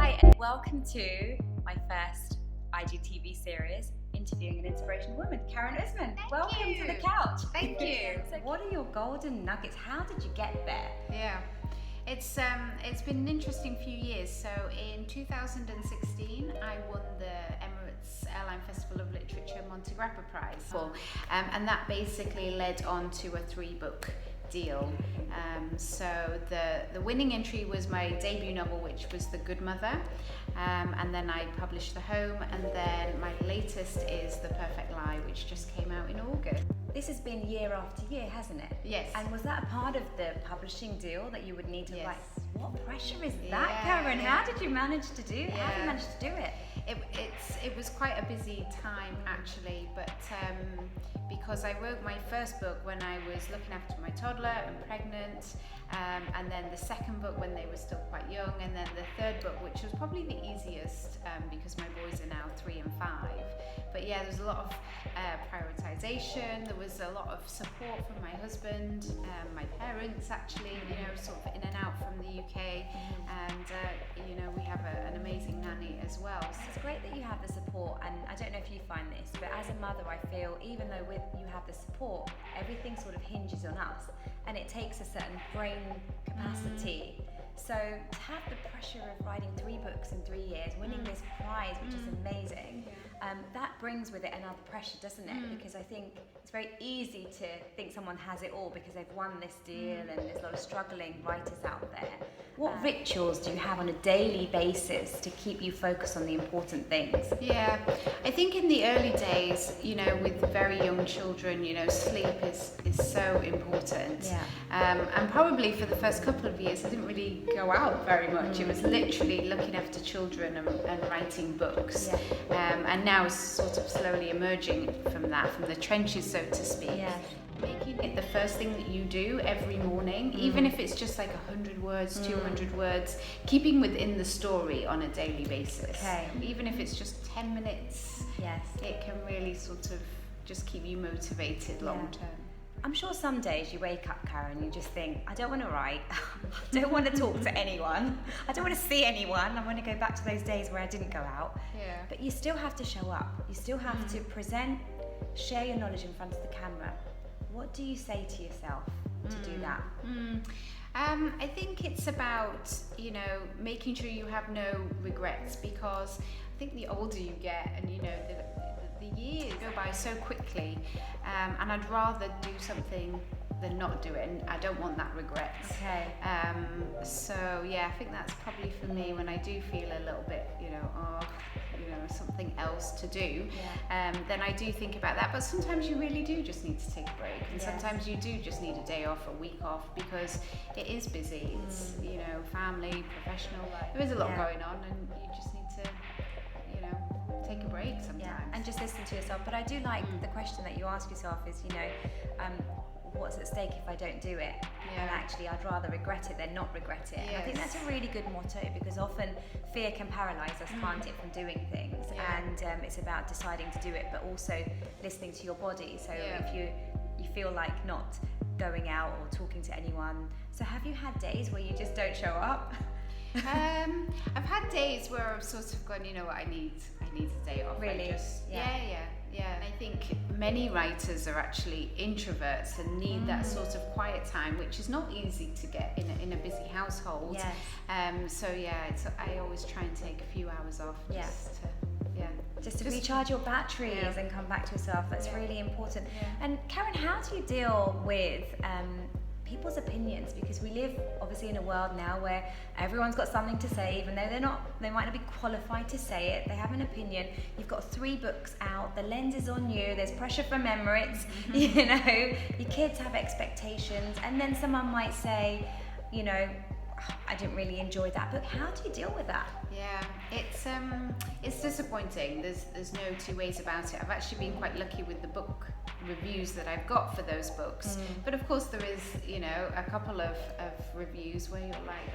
Hi, and welcome to my first IGTV series, interviewing an inspirational woman, Karen Osman. Welcome to the couch. Thank you. So what are your golden nuggets? How did you get there? Yeah, it's been an interesting few years. So in 2016, I won the Emirates Airline Festival of Literature Monte Grappa Prize, and that basically led on to a 3-book deal. So the winning entry was my debut novel, which was The Good Mother, and then I published The Home, and then my latest is The Perfect Lie, which just came out in August. This has been year after year, hasn't it? Yes. And was that a part of the publishing deal that you would need to Yes. write? What pressure is that, Karen? How did you manage to do it? How did you manage to do it? It was quite a busy time actually, but because I wrote my first book when I was looking after my toddler and pregnant, and then the second book when they were still quite young, and then the third book, which was probably the easiest because my boys are now 3 and 5. But yeah, there was a lot of prioritization. There was a lot of support from my husband, my parents actually, sort of in and out from the UK, and we have an amazing nanny as well. So it's great that you have the support, and I don't know if you find this, but as a mother I feel even though you have the support, everything sort of hinges on us, and it takes a certain brain capacity. So to have the pressure of writing 3 books in 3 years, winning this prize, which is amazing, that brings with it another pressure, doesn't it? Because I think it's very easy to think someone has it all because they've won this deal, and there's a lot of struggling writers out there. What rituals do you have on a daily basis to keep you focused on the important things? Yeah, I think in the early days, with very young children, sleep is so important. Yeah. And probably for the first couple of years, I didn't really go out very much. It was literally looking after children and writing books. Yeah. And now it's sort of slowly emerging from the trenches, so to speak. Yeah. Making it the first thing that you do every morning, even if it's just like 100 words, 200 words, keeping within the story on a daily basis. Okay. Even if it's just 10 minutes, Yes. it can really sort of just keep you motivated long term. I'm sure some days you wake up, Karen, you just think, I don't want to write, I don't want to talk to anyone, I don't want to see anyone, I want to go back to those days where I didn't go out. Yeah. But you still have to show up, you still have to present, share your knowledge in front of the camera. What do you say to yourself to do that? I think it's about, making sure you have no regrets, because I think the older you get and, the years go by so quickly, and I'd rather do something than not do it, and I don't want that regret. Okay. So yeah, I think that's probably for me when I do feel a little bit, something else to do, then I do think about that. But sometimes you really do just need to take a break, and sometimes you do just need a day off, a week off, because it is busy. It's family, professional life. There is a lot going on, and you just need to take a break sometimes. And just listen to yourself. But I do like the question that you ask yourself is, what's at stake if I don't do it? And actually I'd rather regret it than not regret it. And I think that's a really good motto, because often fear can paralyze us, can't it, from doing things. And it's about deciding to do it, but also listening to your body. So if you feel like not going out or talking to anyone, so have you had days where you just don't show up? I've had days where I've sort of gone, I need a day off. Really? Yeah. And I think many writers are actually introverts and need that sort of quiet time, which is not easy to get in a busy household. Yes. So I always try and take a few hours off just to recharge your batteries and come back to yourself. That's really important. And Karen, how do you deal with people's opinions? Because we live obviously in a world now where everyone's got something to say, even though they might not be qualified to say it. They have an opinion. You've got 3 books out, the lens is on you, there's pressure from Emirates, your kids have expectations, and then someone might say, I didn't really enjoy that book. How do you deal with that? Yeah, it's disappointing. There's no two ways about it. I've actually been quite lucky with the book reviews that I've got for those books, but of course there is a couple of reviews where you're like,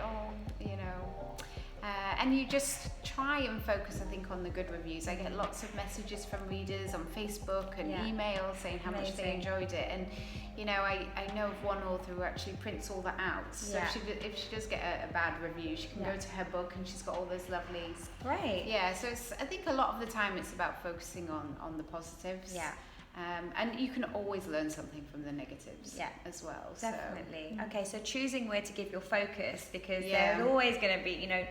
and you just try and focus, I think, on the good reviews. I get lots of messages from readers on Facebook and emails saying how much they enjoyed it, and you know, I know of one author who actually prints all that out. So if she does get a bad review, she can go to her book and she's got all those lovely. Great. Yeah, so I think a lot of the time it's about focusing on the positives. Yeah. And you can always learn something from the negatives as well. Definitely. So. Okay, so choosing where to give your focus, because there's always going to be, you know,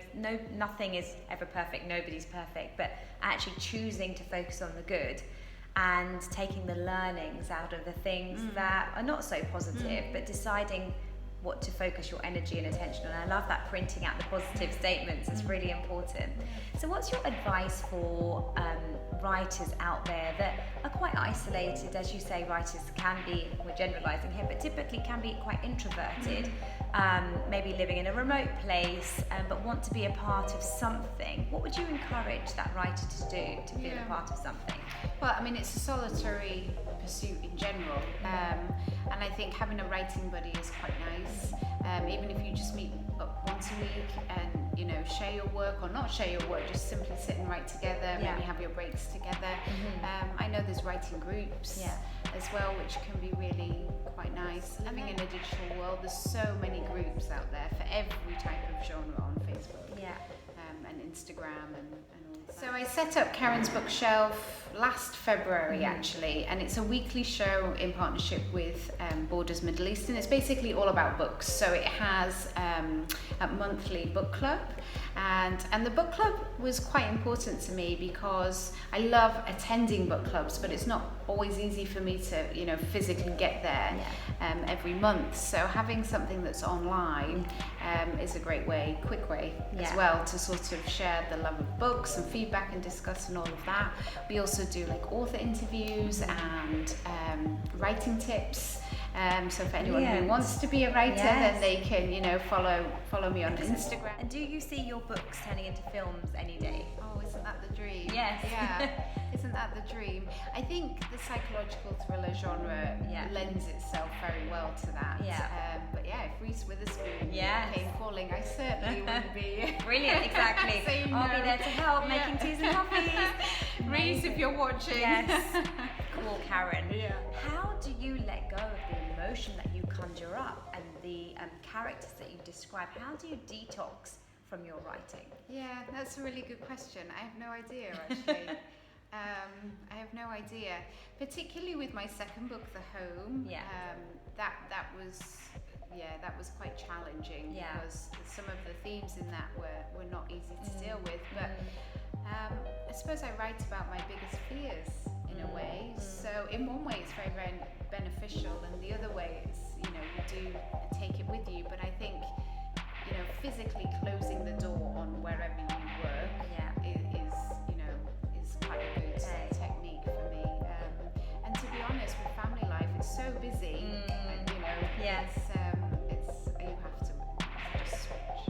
nothing is ever perfect, nobody's perfect, but actually choosing to focus on the good and taking the learnings out of the things that are not so positive, but deciding what to focus your energy and attention on. I love that printing out the positive statements is really important. So what's your advice for writers out there that are quite isolated? As you say, writers can be, we're generalizing here, but typically can be quite introverted, maybe living in a remote place, but want to be a part of something. What would you encourage that writer to do to feel a part of something? Well, I mean, it's a solitary pursuit in general, and I think having a writing buddy is quite nice. Even if you just meet up once a week and, you know, share your work or not share your work, just simply sit and write together, maybe have your breaks together. I know there's writing groups as well, which can be really quite nice. Living in a digital world, there's so many groups out there for every type of genre on Facebook and Instagram and all that. So I set up Karen's Bookshelf last February actually, and it's a weekly show in partnership with Borders Middle Eastern. It's basically all about books. So it has a monthly book club, and the book club was quite important to me because I love attending book clubs, but it's not always easy for me to, you know, physically get there every month. So having something that's online is a great way, quick way as well, to sort of share the love of books and feedback and discuss and all of that. We also do like author interviews and writing tips. So for anyone who wants to be a writer, then they can, you know, follow me on Instagram. And do you see your books turning into films any day? Oh, isn't that the dream? Yes. Yeah. Isn't that the dream? I think the psychological thriller genre lends itself very well to that. But yeah, if Reese Witherspoon came calling, I certainly wouldn't be. Brilliant, exactly. I'll be there to help, making teas and coffees. Reese, if you're watching. Yes. Cool, Karen. How do you let go of the emotion that you conjure up and the characters that you describe? How do you detox from your writing? Yeah, that's a really good question. I have no idea, actually. I have no idea. Particularly with my second book, The Home. That was quite challenging because some of the themes in that were not easy to deal with. But I suppose I write about my biggest fears in a way. So in one way, it's very, very beneficial, and the other way, it's, you know, you do take it with you. But I think, you know, physically closing the door on wherever you work is quite a good technique for me. And to be honest, with family life, it's so busy, and, you know, it's you have to just switch.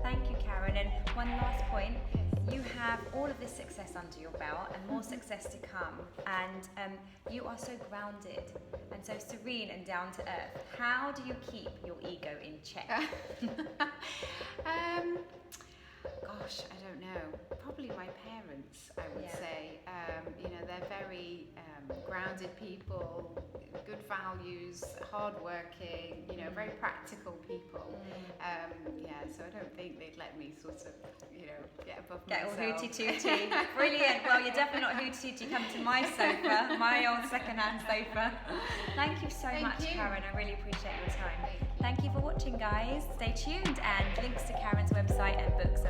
Thank you, Karen. And one last point. You have all of this success under your belt and more success to come, and you are so grounded and so serene and down to earth. How do you keep your ego in check? Gosh, I don't know. Probably my parents, I would say. You know, they're very grounded people, good values, hardworking, you know, very practical people. So I don't think they'd let me sort of, you know, get above myself. Get all hooty-tooty. Brilliant. Well, you're definitely not hooty-tooty. Come to my sofa, my old second-hand sofa. Thank you so much, Karen. I really appreciate your time. Thank you for watching, guys. Stay tuned, and links to Karen's website and books